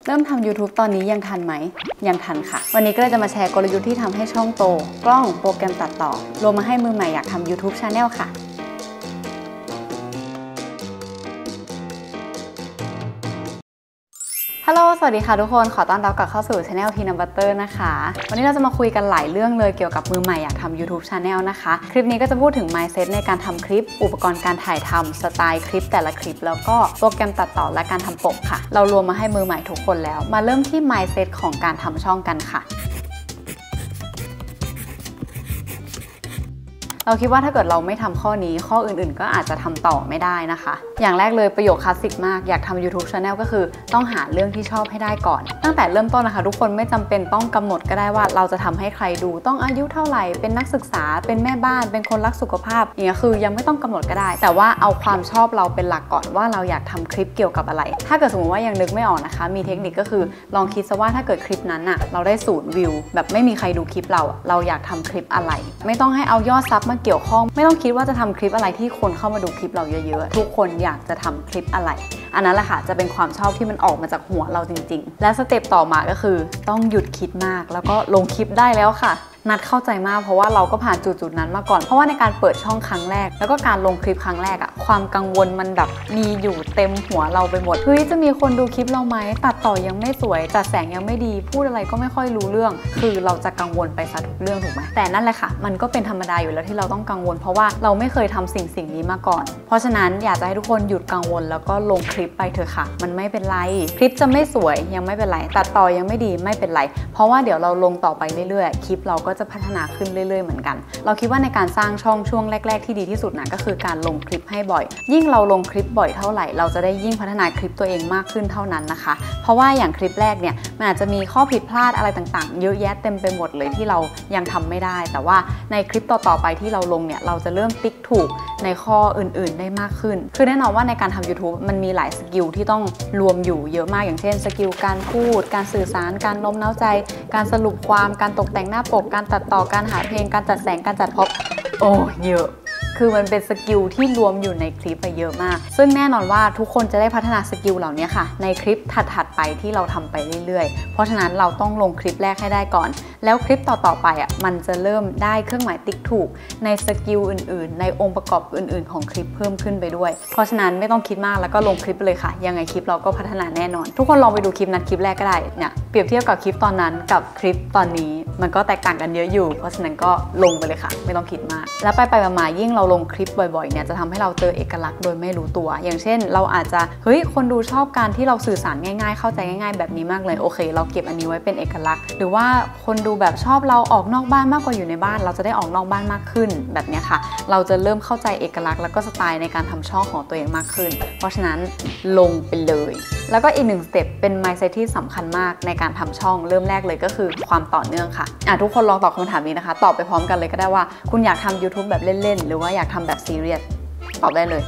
เริ่มทำ YouTube ตอนนี้ยังทันไหมยังทันค่ะวันนี้ก็เลยจะมาแชร์กลยุทธ์ที่ทำให้ช่องโตกล้องโปรแกรมตัดต่อรวมมาให้มือใหม่อยากทำ YouTube Channel ค่ะฮัลโหลสวัสดีค่ะทุกคนขอต้อนรับกลับเข้าสู่ Channel Peanut Butter นะคะวันนี้เราจะมาคุยกันหลายเรื่องเลยเกี่ยวกับมือใหม่อยากทำ YouTube Channel นะคะคลิปนี้ก็จะพูดถึง mindset ในการทำคลิปอุปกรณ์การถ่ายทำสไตล์คลิปแต่ละคลิปแล้วก็โปรแกรมตัดต่อและการทำปกค่ะเรารวมมาให้มือใหม่ทุกคนแล้วมาเริ่มที่ mindset ของการทำช่องกันค่ะเราคิดว่าถ้าเกิดเราไม่ทำข้อนี้ข้ออื่นๆก็อาจจะทำต่อไม่ได้นะคะอย่างแรกเลยประโยคคลาสสิกมากอยากทำ YouTube Channel ก็คือต้องหาเรื่องที่ชอบให้ได้ก่อนตั้งแต่เริ่มต้นนะคะทุกคนไม่จำเป็นต้องกำหนดก็ได้ว่าเราจะทำให้ใครดูต้องอายุเท่าไหร่เป็นนักศึกษาเป็นแม่บ้านเป็นคนรักสุขภาพอย่างนี้คือยังไม่ต้องกำหนดก็ได้แต่ว่าเอาความชอบเราเป็นหลักก่อนว่าเราอยากทำคลิปเกี่ยวกับอะไรถ้าเกิดสมมติว่ายังนึกไม่ออกนะคะมีเทคนิคก็คือลองคิดซะว่าถ้าเกิดคลิปนั้นอะเราได้0 วิวแบบไม่มีใครดูคลิปเราอยากทำคลิปอะไรไม่ต้องให้เอายอดซับมาเกี่ยวข้องไม่ต้องคิดว่าจะทำคลิปอะไรที่คนเข้ามาดูคลิปเราเยอะๆทุกคนอยากจะทำคลิปอะไรอันนั้นแหละค่ะจะเป็นความชอบที่มันออกมาจากหัวเราจริงๆและสเต็ปต่อมาก็คือต้องหยุดคิดมากแล้วก็ลงคลิปได้แล้วค่ะนัดเข้าใจมากเพราะว่าเราก็ผ่านจุดๆนั้นมาก่อนเพราะว่าในการเปิดช่องครั้งแรกแล้วก็การลงคลิปครั้งแรกอะความกังวลมันแบบมีอยู่เต็มหัวเราไปหมดเฮ้ยจะมีคนดูคลิปเราไหมตัดต่อยังไม่สวยจัดแสงยังไม่ดีพูดอะไรก็ไม่ค่อยรู้เรื่องคือเราจะกังวลไปซะทุกเรื่องถูกไหมแต่นั่นแหละค่ะมันก็เป็นธรรมดาอยู่แล้วที่เราต้องกังวลเพราะว่าเราไม่เคยทำสิ่งนี้มาก่อนเพราะฉะนั้นอยากจะให้ทุกคนหยุดกังวลแล้วก็ลงคลิปไปเถอะค่ะมันไม่เป็นไรคลิปจะไม่สวยยังไม่เป็นไรตัดต่อยังไม่ดีไม่เป็นไรเพราะว่าเดี๋ยวเราลงต่อไปเรื่อยๆคลิปเราก็จะพัฒนาขึ้นเรื่อยๆเหมือนกันเราคิดว่าในการสร้างช่วงแรกๆที่ดีที่สุดนะก็คือการลงคลิปให้บ่อยยิ่งเราลงคลิปบ่อยเท่าไหร่เราจะได้ยิ่งพัฒนาคลิปตัวเองมากขึ้นเท่านั้นนะคะเพราะว่าอย่างคลิปแรกเนี่ยมันอาจจะมีข้อผิดพลาดอะไรต่างๆเยอะแยะเต็มไปหมดเลยที่เรายังทำไม่ได้แต่ว่าในคลิปต่อๆไปที่เราลงเนี่ยเราจะเริ่มติ๊กถูกในข้ออื่นๆได้มากขึ้นคือแน่นอนว่าในการทำ YouTube มันมีหลายสกิลที่ต้องรวมอยู่เยอะมากอย่างเช่นสกิลการพูดการสื่อสารการโน้มน้าวใจการสรุปความการตกแต่งหน้าปกการตัดต่อการหาเพลงการจัดแสงการจัดพ็อปโอ้เยอะคือมันเป็นสกิลที่รวมอยู่ในคลิปไปเยอะมากซึ่งแน่นอนว่าทุกคนจะได้พัฒนาสกิลเหล่านี้ค่ะในคลิปถัดๆไปที่เราทำไปเรื่อยๆเพราะฉะนั้นเราต้องลงคลิปแรกให้ได้ก่อนแล้วคลิปต่อๆไปอ่ะมันจะเริ่มได้เครื่องหมายติ๊กถูกในสกิลอื่นๆในองค์ประกอบอื่นๆของคลิปเพิ่มขึ้นไปด้วยเพราะฉะนั้นไม่ต้องคิดมากแล้วก็ลงคลิปเลยค่ะยังไงคลิปเราก็พัฒนาแน่นอนทุกคนลองไปดูคลิปนั้นคลิปแรกก็ได้เนี่ยเปรียบเทียบกับคลิปตอนนั้นกับคลิปตอนนี้มันก็แตกต่างกันเยอะอยู่เพราะฉะนั้นก็ลงไปเลยค่ะไม่ต้องคิดมากแล้วไปมายิ่งเราลงคลิปบ่อยๆเนี่ยจะทำให้เราเจอเอกลักษณ์โดยไม่รู้ตัวอย่างเช่นเราอาจจะเฮ้ยคนดูชอบการที่เราสื่อสารง่ายๆเข้าใจง่ายๆแบบนี้มากเลยโอเคเราเก็บอันนี้ไว้เป็นเอกลักษณ์หรือว่าคนดูแบบชอบเราออกนอกบ้านมากกว่าอยู่ในบ้านเราจะได้ออกนอกบ้านมากขึ้นแบบนี้ค่ะเราจะเริ่มเข้าใจเอกลักษณ์แล้วก็สไตล์ในการทำช่องของตัวเองมากขึ้นเพราะฉะนั้นลงไปเลยแล้วก็อีกหนึ่งสเต็ปเป็น mindset ที่สำคัญมากในการทำช่องเริ่มแรกเลยก็คือความต่อเนื่องค่ะทุกคนลองตอบคำถามนี้นะคะตอบไปพร้อมกันเลยก็ได้ว่าคุณอยากทำ YouTube แบบเล่นๆหรือว่าอยากทำแบบซีเรียสตอบได้เลย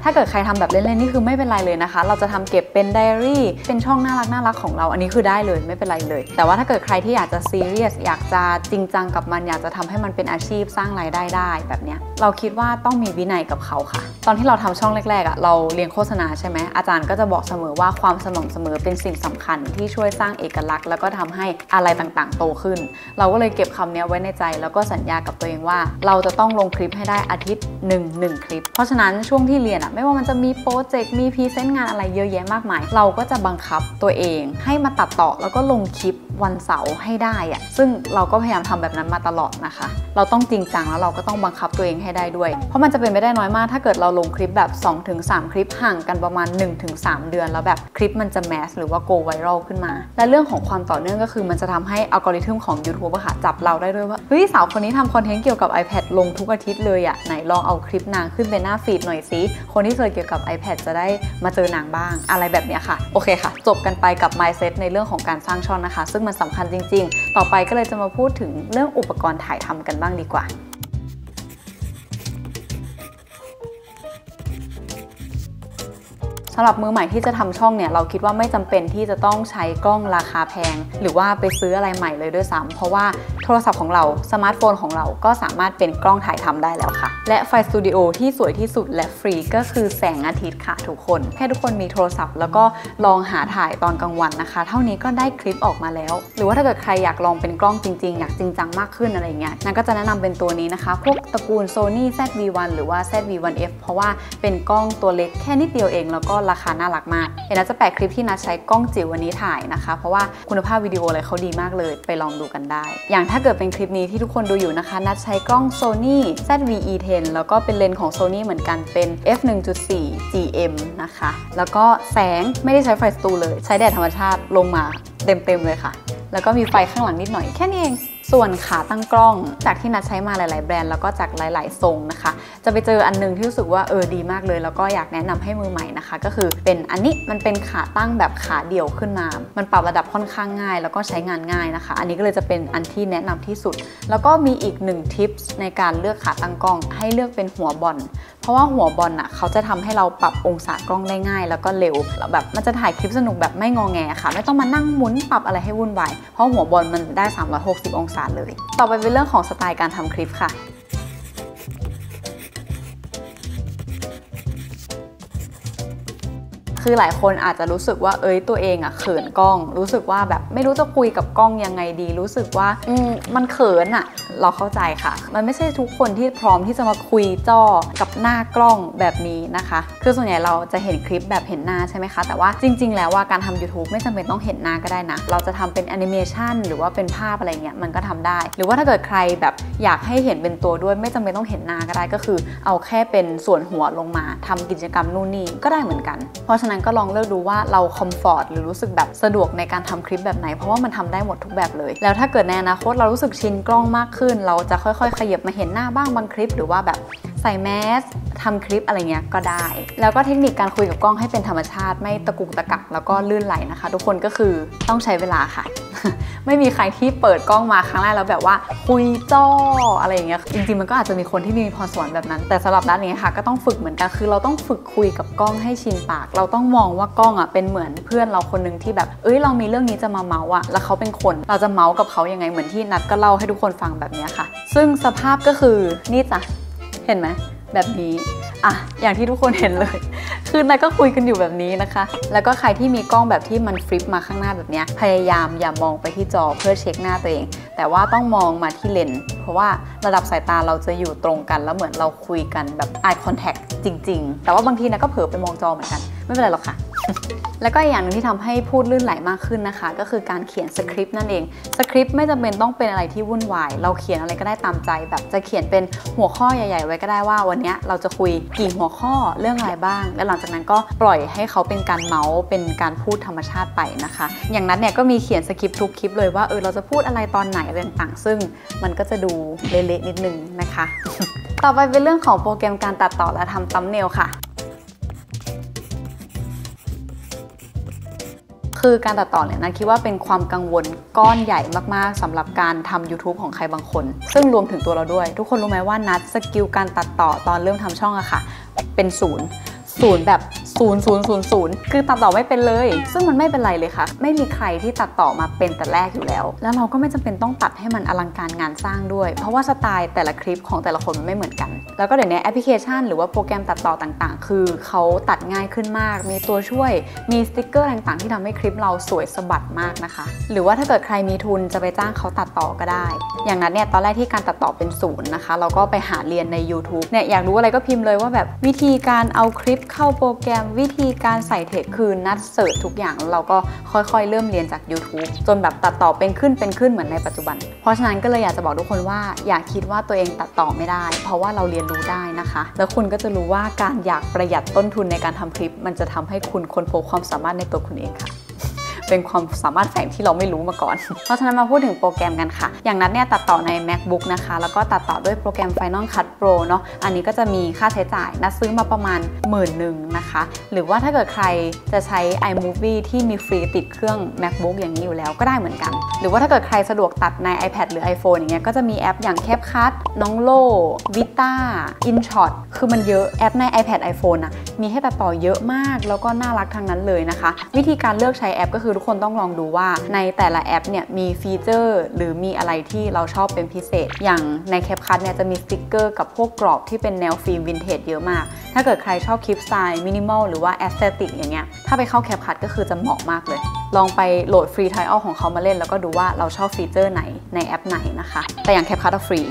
ถ้าเกิดใครทำแบบเล่นๆนี่คือไม่เป็นไรเลยนะคะเราจะทำเก็บเป็นไดอารี่เป็นช่องน่ารักของเราอันนี้คือได้เลยไม่เป็นไรเลยแต่ว่าถ้าเกิดใครที่อยากจะซีเรียสอยากจะจริงจังกับมันอยากจะทำให้มันเป็นอาชีพสร้างรายได้ได้แบบเนี้ยเราคิดว่าต้องมีวินัยกับเขาค่ะตอนที่เราทำช่องแรกๆเราเรียนโฆษณาใช่ไหมอาจารย์ก็จะบอกเสมอว่าความสม่ำเสมอเป็นสิ่งสำคัญที่ช่วยสร้างเอกลักษณ์แล้วก็ทำให้อะไรต่างๆโตขึ้นเราก็เลยเก็บคำนี้ไว้ในใจแล้วก็สัญญากับตัวเองว่าเราจะต้องลงคลิปให้ได้อาทิตย์หนึ่งคลิปเพราะฉะนั้นช่วงที่เรียนไม่ว่ามันจะมีโปรเจกต์มีพรีเซนต์งานอะไรเยอะแยะมากมายเราก็จะบังคับตัวเองให้มาตัดต่อแล้วก็ลงคลิปวันเสาร์ให้ได้ซึ่งเราก็พยายามทำแบบนั้นมาตลอดนะคะเราต้องจริงจังแล้วเราก็ต้องบังคับตัวเองให้ได้ด้วยเพราะมันจะเป็นไปได้น้อยมากถ้าเกิดเราลงคลิปแบบ 2-3 คลิปห่างกันประมาณ 1-3 เดือนแล้วแบบคลิปมันจะแมสหรือว่า go viral ขึ้นมาและเรื่องของความต่อเนื่องก็คือมันจะทำให้อัลกอริทึมของ YouTube ค่ะจับเราได้ด้วยว่าเฮ้ยสาวคนนี้ทำคอนเทนต์เกี่ยวกับ iPad ลงทุกอาทิตย์เลยไหนลองเอาคลิปนางขึ้นไปหน้าฟีดหน่อยสิคนที่เคยเกี่ยวกับ iPad จะได้มาเจอนางบ้างอะไรแบบนี้ค่ะโอเคค่ะจบกันไปกับ mindset ในเรื่องของการสร้างช่องนะคะซึ่งมันสำคัญจริงๆต่อไปก็เลยจะมาพูดถึงเรื่องอุปกรณ์ถ่ายทำกันบ้างดีกว่า สำหรับมือใหม่ที่จะทำช่องเนี่ยเราคิดว่าไม่จำเป็นที่จะต้องใช้กล้องราคาแพงหรือว่าไปซื้ออะไรใหม่เลยด้วยซ้ำเพราะว่าโทรศัพท์ของเราสมาร์ทโฟนของเราก็สามารถเป็นกล้องถ่ายทำได้แล้วค่ะและไฟสตูดิโอที่สวยที่สุดและฟรีก็คือแสงอาทิตย์ค่ะทุกคนแค่ทุกคนมีโทรศัพท์แล้วก็ลองหาถ่ายตอนกลางวันนะคะเท่านี้ก็ได้คลิปออกมาแล้วหรือว่าถ้าเกิดใครอยากลองเป็นกล้องจริงๆอยากจริงจังมากขึ้นอะไรเงี้ยนั่นก็จะแนะนำเป็นตัวนี้นะคะพวกตระกูล Sony ZV-1 หรือว่า ZV-1F เพราะว่าเป็นกล้องตัวเล็กแค่นิดเดียวเองแล้วก็ราคาน่ารักมากเดี๋ยวนัทจะแปะคลิปที่นัทใช้กล้องจิ๋ววันนี้ถ่ายนะคะเพราะว่าคุณภาพวิดีโออะไรเขาดีมากเลยไปลองดูกันได้อย่างถ้าเกิดเป็นคลิปนี้ที่ทุกคนดูอยู่นะคะนัทใช้กล้อง Sony ZV-E10 แล้วก็เป็นเลนส์ของ Sony เหมือนกันเป็น f1.4 GM นะคะแล้วก็แสงไม่ได้ใช้ไฟสตูเลยใช้แดดธรรมชาติลงมาเต็มเลยค่ะแล้วก็มีไฟข้างหลังนิดหน่อยแค่นี้เองส่วนขาตั้งกล้องจากที่นัดใช้มาหลายๆแบรนด์แล้วก็จากหลายๆทรงนะคะจะไปเจออันนึงที่รู้สึกว่าดีมากเลยแล้วก็อยากแนะนำให้มือใหม่นะคะก็คือเป็นอันนี้มันเป็นขาตั้งแบบขาเดี่ยวขึ้นมามันปรับระดับค่อนข้างง่ายแล้วก็ใช้งานง่ายนะคะอันนี้ก็เลยจะเป็นอันที่แนะนำที่สุดแล้วก็มีอีก1ทิปส์ในการเลือกขาตั้งกล้องให้เลือกเป็นหัวบอลเพราะว่าหัวบอลเขาจะทำให้เราปรับองศากล้องได้ง่ายแล้วก็เร็วแบบมันจะถ่ายคลิปสนุกแบบไม่งอแงค่ะไม่ต้องมานั่งหมุนปรับอะไรให้วุ่นวายเพราะหัวบอลมันได้360องศาเลยต่อไปเป็นเรื่องของสไตล์การทำคลิปค่ะคือหลายคนอาจจะรู้สึกว่าตัวเองเขินกล้องรู้สึกว่าแบบไม่รู้จะคุยกับกล้องยังไงดีรู้สึกว่ามันเขินเราเข้าใจค่ะมันไม่ใช่ทุกคนที่พร้อมที่จะมาคุยจ้อกับหน้ากล้องแบบนี้นะคะคือส่วนใหญ่เราจะเห็นคลิปแบบเห็นหน้าใช่ไหมคะแต่ว่าจริงๆแล้วว่าการทำ YouTube ไม่จำเป็นต้องเห็นหน้าก็ได้นะเราจะทำเป็นแอนิเมชันหรือว่าเป็นภาพอะไรเงี้ยมันก็ทำได้หรือว่าถ้าเกิดใครแบบอยากให้เห็นเป็นตัวด้วยไม่จำเป็นต้องเห็นหน้าก็ได้ก็คือเอาแค่เป็นส่วนหัวลงมาทำกิจกรรมนู่นนี่ก็ได้เหมือนกันเพราะฉะนั้นก็ลองเลือกดูว่าเราคอมฟอร์ตหรือรู้สึกแบบสะดวกในการทำคลิปแบบไหนเพราะว่ามันทำได้หมดทุกแบบเลยแล้วถ้าเกิดในอนาคตเรารู้สึกชินกล้องมากขึ้นเราจะค่อยๆขยับมาเห็นหน้าบ้างบางคลิปหรือว่าแบบใส่แมสทำคลิปอะไรเงี้ยก็ได้แล้วก็เทคนิคการคุยกับกล้องให้เป็นธรรมชาติไม่ตะกุกตะกักแล้วก็ลื่นไหลนะคะทุกคนก็คือต้องใช้เวลาค่ะ ไม่มีใครที่เปิดกล้องมาครั้งแรกแล้วแบบว่าคุยจ้ออะไรอย่างเงี้ยจริงๆมันก็อาจจะมีคนที่มีพรสวรรค์แบบนั้นแต่สำหรับด้านนี้ค่ะก็ต้องฝึกเหมือนกันคือเราต้องฝึกคุยกับกล้องให้ชินปากเราต้องมองว่ากล้องเป็นเหมือนเพื่อนเราคนนึงที่แบบเรามีเรื่องนี้จะมาเมาส์แล้วเขาเป็นคนเราจะเมาส์กับเขายังไงเหมือนที่นัดก็เล่าให้ทุกคนฟังแบบนี้ค่ะซึ่งสภาพก็คือนี่จ้ะเห็นไหมแบบนี้อย่างที่ทุกคนเห็นเลยคือนัดก็คุยกันอยู่แบบนี้นะคะแล้วก็ใครที่มีกล้องแบบที่มันฟลิปมาข้างหน้าแบบนี้พยายามอย่ามองไปที่จอเพื่อเช็คหน้าตัวเองแต่ว่าต้องมองมาที่เลนส์เพราะว่าระดับสายตาเราจะอยู่ตรงกันแล้วเหมือนเราคุยกันแบบ eye contact จริงๆแต่ว่าบางทีนัดก็เผลอไปมองจอเหมือนกันไม่เป็นไรหรอกค่ะ แล้วก็อย่างหนึ่งที่ทำให้พูดลื่นไหลมากขึ้นนะคะก็คือการเขียนสคริปต์นั่นเองสคริปต์ไม่จำเป็นต้องเป็นอะไรที่วุ่นวายเราเขียนอะไรก็ได้ตามใจแบบจะเขียนเป็นหัวข้อใหญ่ๆไว้ก็ได้ว่าวันนี้เราจะคุยกี่หัวข้อเรื่องอะไรบ้างแล้วหลังจากนั้นก็ปล่อยให้เขาเป็นการเมาส์เป็นการพูดธรรมชาติไปนะคะอย่างนั้นเนี่ยก็มีเขียนสคริปต์ทุกคลิปเลยว่าเราจะพูดอะไรตอนไหนอะไรต่างๆซึ่งมันก็จะดูเละๆนิดนึงนะคะ ต่อไปเป็นเรื่องของโปรแกรมการตัดต่อและทำธัมบ์เนลค่ะคือการตัดต่อเนี่ยนะคิดว่าเป็นความกังวลก้อนใหญ่มากๆสำหรับการทำ YouTube ของใครบางคนซึ่งรวมถึงตัวเราด้วยทุกคนรู้ไหมว่านัดสกิลการตัดต่อตอนเริ่มทำช่องค่ะเป็นศูนย์แบบ0 คือตัดต่อไม่เป็นเลยซึ่งมันไม่เป็นไรเลยค่ะไม่มีใครที่ตัดต่อมาเป็นแต่แรกอยู่แล้วแล้วเราก็ไม่จำเป็นต้องตัดให้มันอลังการงานสร้างด้วยเพราะว่าสไตล์แต่ละคลิปของแต่ละคนมันไม่เหมือนกันแล้วก็เดี๋ยวนี้แอปพลิเคชันหรือว่าโปรแกรมตัดต่อต่างๆคือเขาตัดง่ายขึ้นมากมีตัวช่วยมีสติ๊กเกอร์ต่างๆที่ทำให้คลิปเราสวยสะบัดมากนะคะหรือว่าถ้าเกิดใครมีทุนจะไปจ้างเขาตัดต่อก็ได้อย่างนั้นเนี่ยตอนแรกที่การตัดต่อเป็น0นะคะเราก็ไปหาเรียนใน YouTube เนี่ยอยากรู้อะไรก็พิมพ์เลยว่าแบบวิธีการเอาคลิปเข้าโปรแกรมวิธีการใส่เทคคือนัดเสิร์ชทุกอย่างแล้วเราก็ค่อยๆเริ่มเรียนจาก YouTube จนแบบตัดต่อเป็นขึ้นเหมือนในปัจจุบันเพราะฉะนั้นก็เลยอยากจะบอกทุกคนว่าอย่าคิดว่าตัวเองตัดต่อไม่ได้เพราะว่าเราเรียนรู้ได้นะคะแล้วคุณก็จะรู้ว่าการอยากประหยัดต้นทุนในการทำคลิปมันจะทำให้คุณค้นพบความสามารถในตัวคุณเองค่ะ เป็นความสามารถแฝงที่เราไม่รู้มาก่อน เพราะฉะนั้นมาพูดถึงโปรแกรมกันค่ะอย่างนัดเนี่ยตัดต่อใน MacBook นะคะแล้วก็ตัดต่อด้วยโปรแกรม Final Cut Pro เนาะอันนี้ก็จะมีค่าใช้จ่ายนัดซื้อมาประมาณ10,000นะคะหรือว่าถ้าเกิดใครจะใช้ iMovie ที่มีฟรีติดเครื่อง MacBook อย่างนี้อยู่แล้วก็ได้เหมือนกันหรือว่าถ้าเกิดใครสะดวกตัดใน iPad หรือ iPhone อย่างเงี้ยก็จะมีแอปอย่าง CapCut น้องโล Vita InShot คือมันเยอะแอปใน iPad iPhone อะมีให้ตัดต่อเยอะมากแล้วก็น่ารักทั้งนั้นเลยนะคะวิธีการเลือกใช้แอปก็คือทุกคนต้องลองดูว่าในแต่ละแอปเนี่ยมีฟีเจอร์หรือมีอะไรที่เราชอบเป็นพิเศษอย่างใน CapCut เนี่ยจะมีสติ๊กเกอร์กับพวกกรอบที่เป็นแนวฟิล์มวินเทจเยอะมากถ้าเกิดใครชอบคลิปสไตล์มินิมอลหรือว่าแอสเธติกอย่างเงี้ยถ้าไปเข้า CapCut ก็คือจะเหมาะมากเลยลองไปโหลดฟรีไทรอัลของเขามาเล่นแล้วก็ดูว่าเราชอบฟีเจอร์ไหนในแอปไหนนะคะแต่อย่าง CapCut ฟรี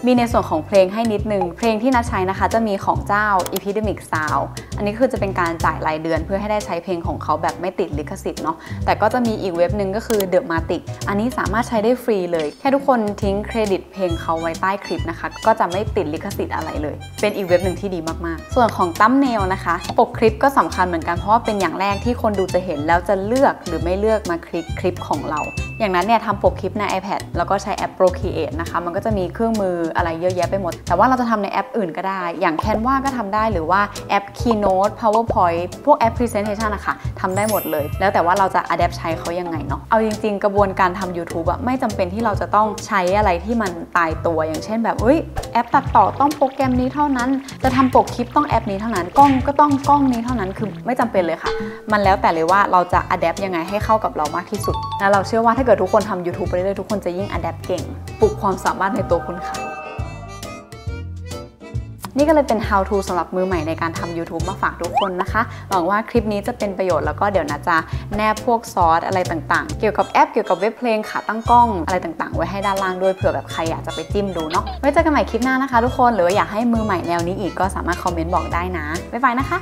มีในส่วนของเพลงให้นิดนึงเพลงที่นัดใช้นะคะจะมีของเจ้า Epidemic Sound อันนี้คือจะเป็นการจ่ายรายเดือนเพื่อให้ได้ใช้เพลงของเขาแบบไม่ติดลิขสิทธิ์เนาะแต่ก็จะมีอีกเว็บนึงก็คือ Dermatic อันนี้สามารถใช้ได้ฟรีเลยแค่ทุกคนทิ้งเครดิตเพลงเขาไว้ใต้คลิปนะคะก็จะไม่ติดลิขสิทธิ์อะไรเลยเป็นอีกเว็บนึงที่ดีมากๆส่วนของตั้มเนลนะคะปกคลิปก็สำคัญเหมือนกันเพราะว่าเป็นอย่างแรกที่คนดูจะเห็นแล้วจะเลือกหรือไม่เลือกมาคลิกคลิปของเราอย่างนั้นเนี่ยทำปกคลิปใน iPad แล้วก็ใช้แอป Procreate นะคะมันก็จะมีเครื่องมืออะไรเยอะแยะไปหมดแต่ว่าเราจะทำในแอปอื่นก็ได้อย่าง Canva ก็ทำได้หรือว่าแอป Keynote PowerPoint พวกแอป Presentation นะคะทำได้หมดเลยแล้วแต่ว่าเราจะ adapt ใช้เขายังไงเนาะเอาจริงๆกระบวนการทำ YouTube อะไม่จำเป็นที่เราจะต้องใช้อะไรที่มันตายตัวอย่างเช่นแบบแอปตัดต่อต้องโปรแกรมนี้เท่านั้นจะทำปกคลิปต้องแอปนี้เท่านั้นกล้องก็ต้องกล้องนี้เท่านั้นคือไม่จำเป็นเลยค่ะมันแล้วแต่เลยว่าเราจะ adapt ยังไงให้เข้ากับเรามากที่สุดและเราเชื่อว่าถ้าเกิดทุกคนทำ YouTube ไปเรื่อยๆทุกคนจะยิ่ง adapt เก่งปลุกความสามารถในตัวคุณค่ะนี่ก็เลยเป็น how to สำหรับมือใหม่ในการทำ YouTube มาฝากทุกคนนะคะหวังว่าคลิปนี้จะเป็นประโยชน์แล้วก็เดี๋ยวนะจะแนบพวกซอสอะไรต่างๆเกี่ยวกับแอปเกี่ยวกับเว็บเพลงขาตั้งกล้องอะไรต่างๆไว้ให้ด้านล่างด้วยเผื่อแบบใครอยากจะไปจิ้มดูเนาะไว้เจอกันใหม่คลิปหน้านะคะทุกคนหรือว่าอยากให้มือใหม่แนวนี้อีกก็สามารถคอมเมนต์บอกได้นะบ๊ายบายนะคะ